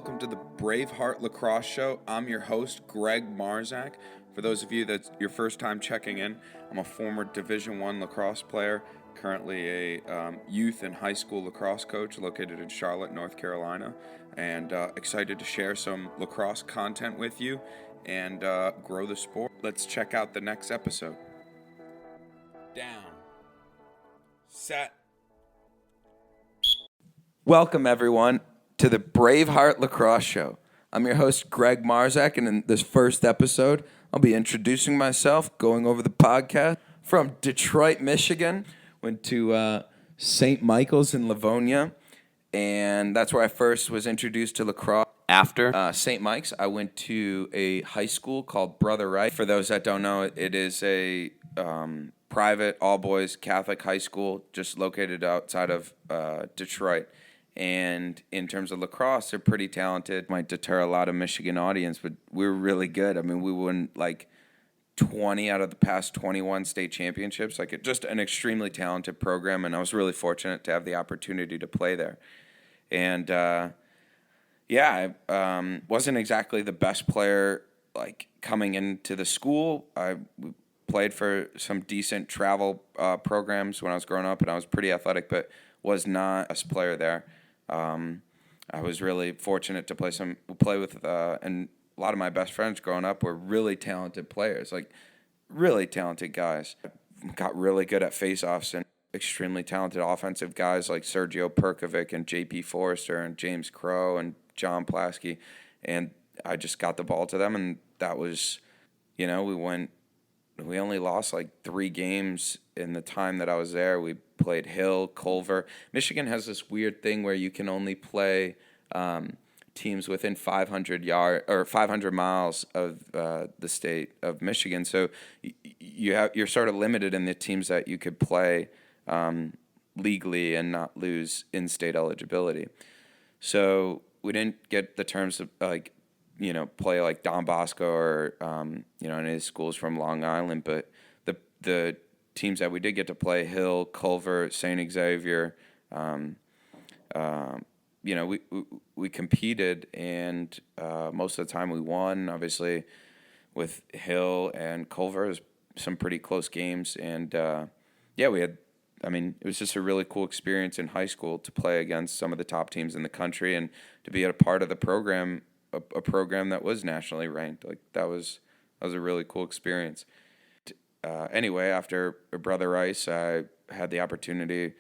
welcome to the Braveheart Lacrosse Show. I'm your host, Greg Marzec. For those of you that's your first time checking in, I'm a former Division I lacrosse player, currently a youth and high school lacrosse coach located in Charlotte, North Carolina, and excited to share some lacrosse content with you and grow the sport. Let's check out the next episode. Down. Set. Welcome, everyone, to the Braveheart Lacrosse Show. I'm your host, Greg Marzec, and in this first episode, I'll be introducing myself, going over the podcast. From Detroit, Michigan, went to St. Michael's in Livonia, and that's where I first was introduced to lacrosse. After St. Mike's, I went to a high school called Braveheart. For those that don't know, it is a private, all-boys Catholic high school just located outside of Detroit. And in terms of lacrosse, they're pretty talented. Might deter a lot of Michigan audience, but we were really good. I mean, we won like 20 out of the past 21 state championships. Just an extremely talented program, and I was really fortunate to have the opportunity to play there. And I wasn't exactly the best player like coming into the school. I played for some decent travel programs when I was growing up, and I was pretty athletic, but was not a best player there. I was really fortunate to play with, and a lot of my best friends growing up were really talented players, like really talented guys. Got really good at face-offs and extremely talented offensive guys like Sergio Perkovic and J.P. Forrester and James Crow and John Plasky, and I just got the ball to them, and that was, we only lost like 3 games in the time that I was there. We played Hill, Culver. Michigan has this weird thing where you can only play teams within 500 miles of the state of Michigan. So you're sort of limited in the teams that you could play legally and not lose in-state eligibility. So we didn't get the terms of play like Don Bosco or any of the schools from Long Island, but the teams that we did get to play, Hill, Culver, St. Xavier, we competed, and most of the time we won. Obviously, with Hill and Culver, it was some pretty close games, and it was just a really cool experience in high school to play against some of the top teams in the country and to be a part of the program, a program that was nationally ranked. Like that was a really cool experience. Anyway, after Brother Rice, I had the opportunity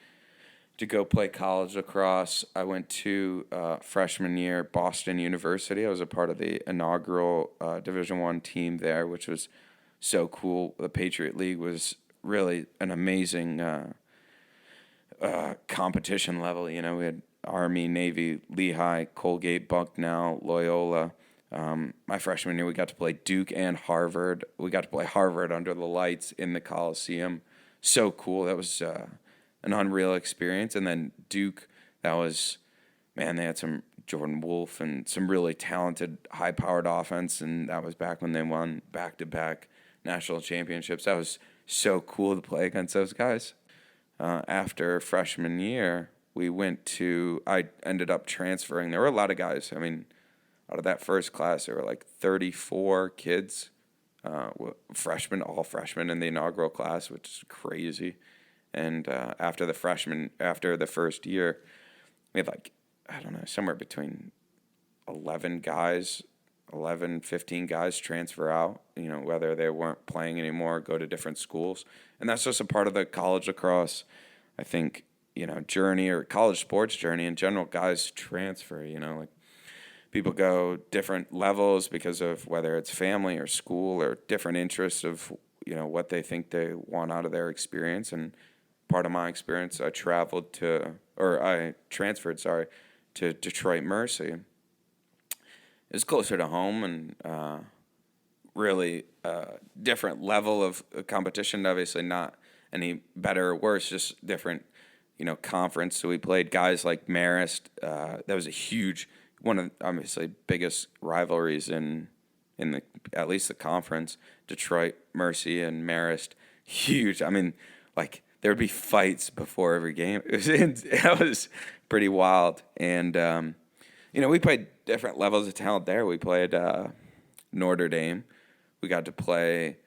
to go play college lacrosse. I went to freshman year Boston University. I was a part of the inaugural Division I team there, which was so cool. The Patriot League was really an amazing competition level. We had Army, Navy, Lehigh, Colgate, Bucknell, Loyola. My freshman year, we got to play Duke and Harvard. We got to play Harvard under the lights in the Coliseum. So cool. That was an unreal experience. And then Duke, they had some Jordan Wolfe and some really talented, high-powered offense, and that was back when they won back-to-back national championships. That was so cool to play against those guys. After freshman year, I ended up transferring. There were a lot of guys. Out of that first class, there were like 34 kids, all freshmen in the inaugural class, which is crazy. And after the first year, we had somewhere between 15 guys transfer out, whether they weren't playing anymore, go to different schools. And that's just a part of the college lacrosse, I think, journey, or college sports journey in general. Guys transfer, people go different levels because of whether it's family or school or different interests of, what they think they want out of their experience. And part of my experience, I transferred to Detroit Mercy. It's closer to home and really different level of competition. Obviously not any better or worse, just different, conference. So we played guys like Marist. That was a huge, one of obviously biggest rivalries in at least the conference. Detroit Mercy and Marist, huge. There would be fights before every game. That was pretty wild. And We played different levels of talent there. We played Notre Dame. We got to play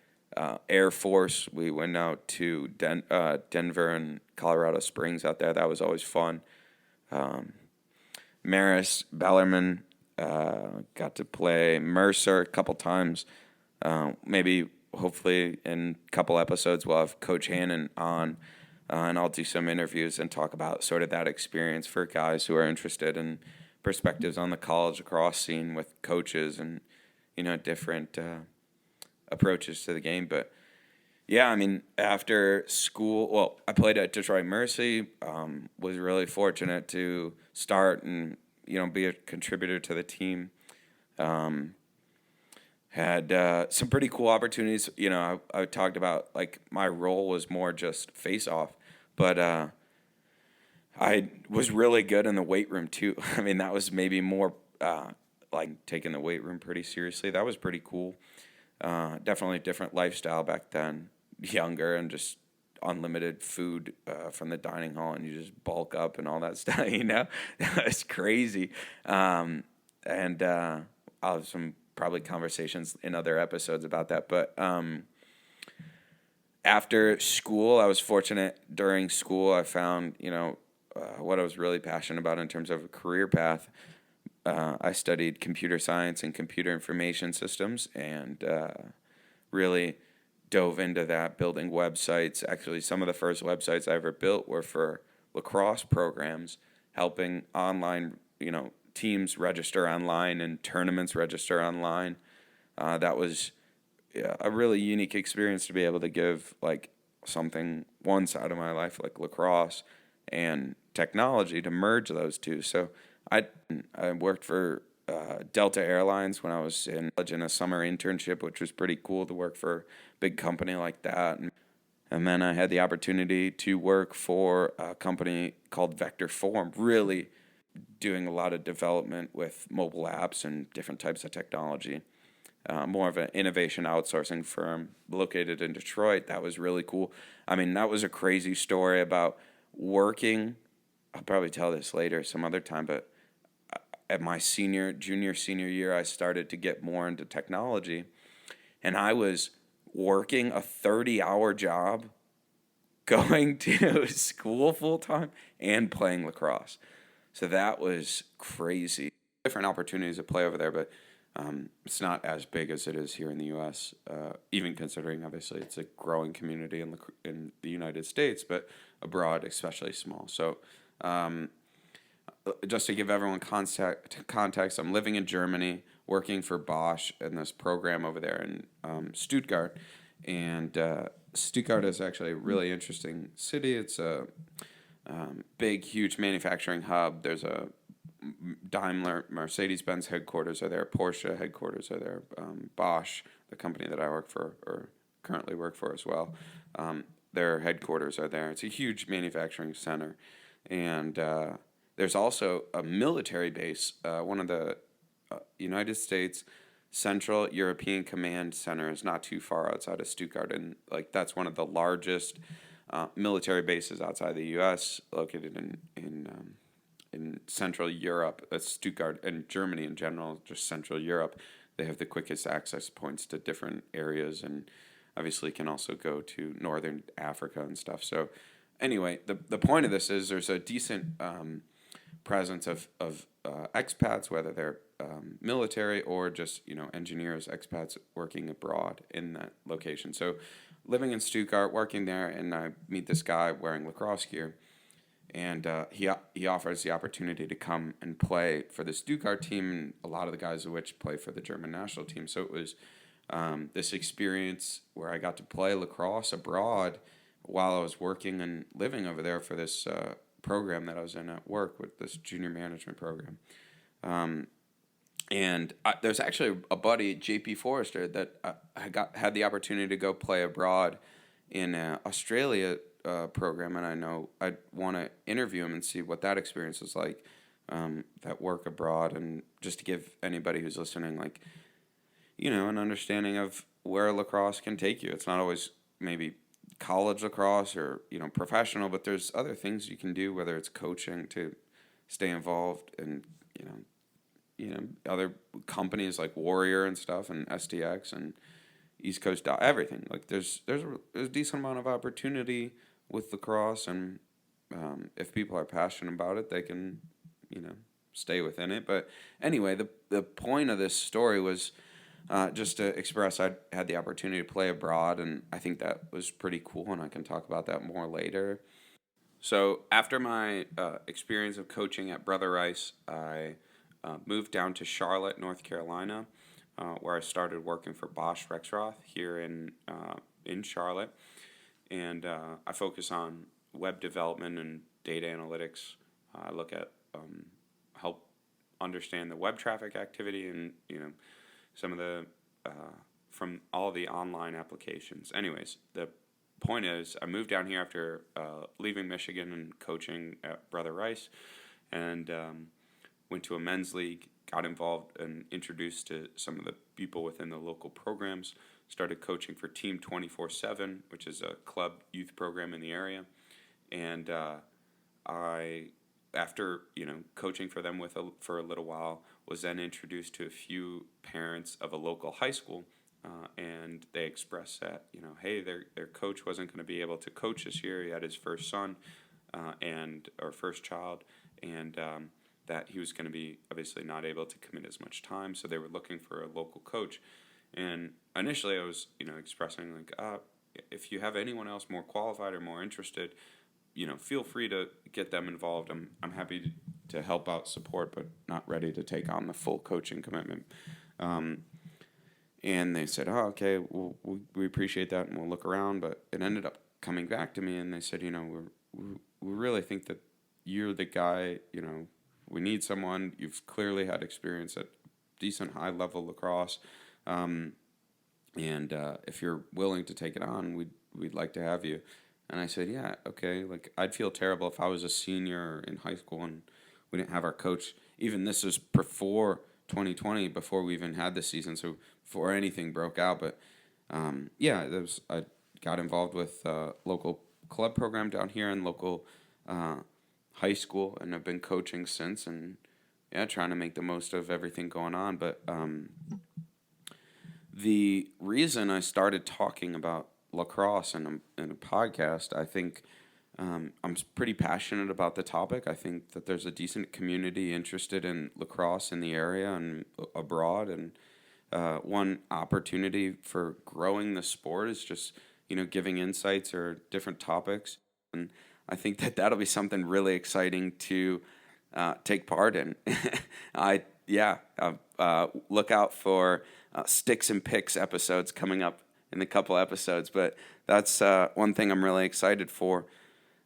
Air Force. We went out to Denver and Colorado Springs out there. That was always fun. Marist, Bellarmine, got to play Mercer a couple times. Maybe, hopefully, in a couple episodes, we'll have Coach Hannon on, and I'll do some interviews and talk about sort of that experience for guys who are interested in perspectives on the college lacrosse scene with coaches and, different approaches to the game. But yeah, I mean, after school, well, I played at Detroit Mercy. Was really fortunate to start and be a contributor to the team. Had some pretty cool opportunities. I talked about like my role was more just face off, but I was really good in the weight room too. I mean, that was maybe more like taking the weight room pretty seriously. That was pretty cool. Definitely a different lifestyle back then, younger and just unlimited food from the dining hall, and you just bulk up and all that stuff. It's crazy. And I'll have some probably conversations in other episodes about that. But after school, I was fortunate. During school, I found what I was really passionate about in terms of a career path. I studied computer science and computer information systems, and really dove into that, building websites. Actually, some of the first websites I ever built were for lacrosse programs, helping online, teams register online and tournaments register online. That was a really unique experience to be able to give like something, one side of my life like lacrosse and technology, to merge those two. So I worked for Delta Airlines when I was in college in a summer internship, which was pretty cool to work for a big company like that. And then I had the opportunity to work for a company called Vector Form, really doing a lot of development with mobile apps and different types of technology. More of an innovation outsourcing firm located in Detroit. That was really cool. I mean, that was a crazy story about working. I'll probably tell this later some other time, but at my senior year, I started to get more into technology, and I was working a 30-hour job, going to school full time, and playing lacrosse. So that was crazy. Different opportunities to play over there, but it's not as big as it is here in the U.S., even considering, obviously, it's a growing community in the United States, but abroad, especially small. So just to give everyone context, I'm living in Germany, working for Bosch in this program over there in Stuttgart. And Stuttgart is actually a really interesting city. It's a big, huge manufacturing hub. There's a Daimler, Mercedes-Benz headquarters are there. Porsche headquarters are there. Bosch, the company that I work for, or currently work for as well, their headquarters are there. It's a huge manufacturing center. And there's also a military base, one of the United States Central European Command Center is not too far outside of Stuttgart, and like that's one of the largest military bases outside the U.S. located in Central Europe. That's Stuttgart, and Germany in general, just Central Europe. They have the quickest access points to different areas, and obviously can also go to Northern Africa and stuff. So anyway, the point of this is there's a decent presence of expats, whether they're military or just engineers, expats working abroad in that location. So living in Stuttgart, working there, and I meet this guy wearing lacrosse gear, and he offers the opportunity to come and play for the Stuttgart team, and a lot of the guys of which play for the German national team. So it was this experience where I got to play lacrosse abroad while I was working and living over there for this program that I was in at work, with this junior management program. And there's actually a buddy, JP Forrester, that I had the opportunity to go play abroad in Australia program, and I know I want to interview him and see what that experience is like, that work abroad, and just to give anybody who's listening, like, an understanding of where lacrosse can take you. It's not always maybe college lacrosse or professional, but there's other things you can do, whether it's coaching to stay involved and other companies like Warrior and stuff, and STX and East Coast everything. Like there's a decent amount of opportunity with lacrosse, and if people are passionate about it, they can stay within it. But anyway, the point of this story was just to express I had the opportunity to play abroad, and I think that was pretty cool, and I can talk about that more later. So after my experience of coaching at Brother Rice, I moved down to Charlotte, North Carolina, where I started working for Bosch Rexroth here in Charlotte, and I focus on web development and data analytics. I look at help understand the web traffic activity and some of the from all the online applications. Anyways, the point is, I moved down here after leaving Michigan and coaching at Brother Rice, and went to a men's league, got involved and introduced to some of the people within the local programs, started coaching for Team 24/7, which is a club youth program in the area, and I, after coaching for them for a little while, was then introduced to a few parents of a local high school. And they expressed that, hey, their coach wasn't going to be able to coach this year. He had his first son or first child, and that he was going to be obviously not able to commit as much time. So they were looking for a local coach. And initially I was, expressing like, if you have anyone else more qualified or more interested, feel free to get them involved. I'm happy to help out, support, but not ready to take on the full coaching commitment. And they said, oh, okay, we appreciate that, and we'll look around. But it ended up coming back to me, and they said, we really think that you're the guy, we need someone. You've clearly had experience at decent high-level lacrosse. And if you're willing to take it on, we'd like to have you. And I said, yeah, okay. Like, I'd feel terrible if I was a senior in high school and we didn't have our coach. Even this was before 2020, before we even had the season, so before anything broke out. But I got involved with local club program down here and local high school, and I've been coaching since, and trying to make the most of everything going on. But the reason I started talking about lacrosse in a podcast, I think I'm pretty passionate about the topic. I think that there's a decent community interested in lacrosse in the area and abroad, and one opportunity for growing the sport is just giving insights or different topics, and I think that that'll be something really exciting to take part in. Look out for Sticks and Picks episodes coming up in a couple episodes, but that's one thing I'm really excited for.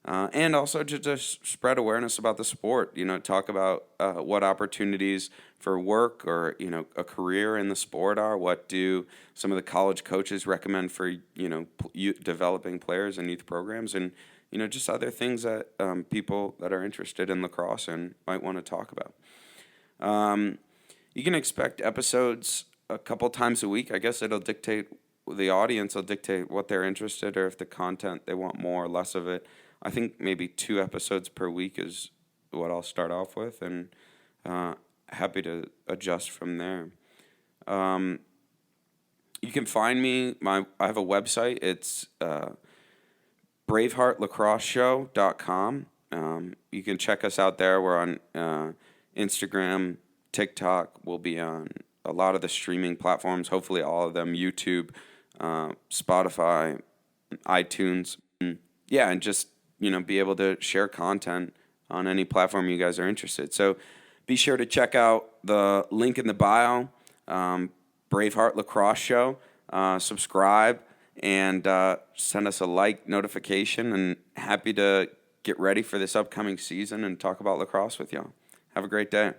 And also to just spread awareness about the sport, talk about what opportunities for work or, a career in the sport are. What do some of the college coaches recommend for, developing players in youth programs, and, just other things that people that are interested in lacrosse and might want to talk about. You can expect episodes a couple times a week. I guess the audience will dictate what they're interested, or if the content, they want more or less of it. I think maybe 2 episodes per week is what I'll start off with, and happy to adjust from there. You can find me. I have a website. It's BraveheartLacrosseShow.com. You can check us out there. We're on Instagram, TikTok. We'll be on a lot of the streaming platforms, hopefully all of them, YouTube, Spotify, iTunes. And just be able to share content on any platform you guys are interested. So be sure to check out the link in the bio, Braveheart Lacrosse Show. Subscribe and send us a notification, and happy to get ready for this upcoming season and talk about lacrosse with y'all. Have a great day.